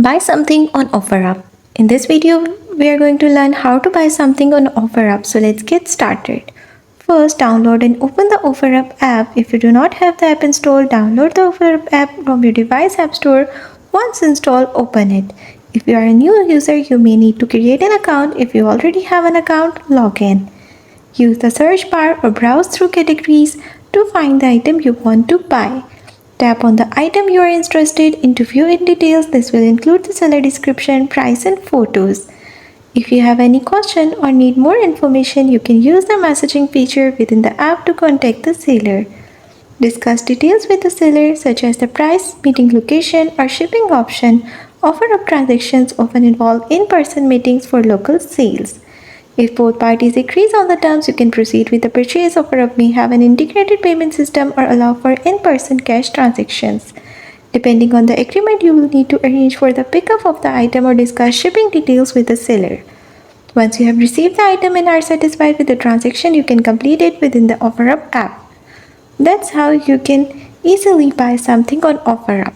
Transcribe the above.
Buy something on Offerup. In this video, we are going to learn how to buy something on Offerup. So let's get started. First, download and open the Offerup app. If you do not have the app installed, download the Offerup app from your device app store. Once installed, open it. If you are a new user, you may need to create an account. If you already have an account, log in. Use the search bar or browse through categories to find the item you want to buy. Tap on the item you are interested in to view in details. This will include the seller description, price and photos. If you have any question or need more information, you can use the messaging feature within the app to contact the seller. Discuss details with the seller such as the price, meeting location or shipping option. Offer-up transactions often involve in-person meetings for local sales. If both parties agree on the terms, you can proceed with the purchase. Offerup may have an integrated payment system or allow for in-person cash transactions. Depending on the agreement, you will need to arrange for the pickup of the item or discuss shipping details with the seller. Once you have received the item and are satisfied with the transaction, you can complete it within the Offerup app. That's how you can easily buy something on Offerup.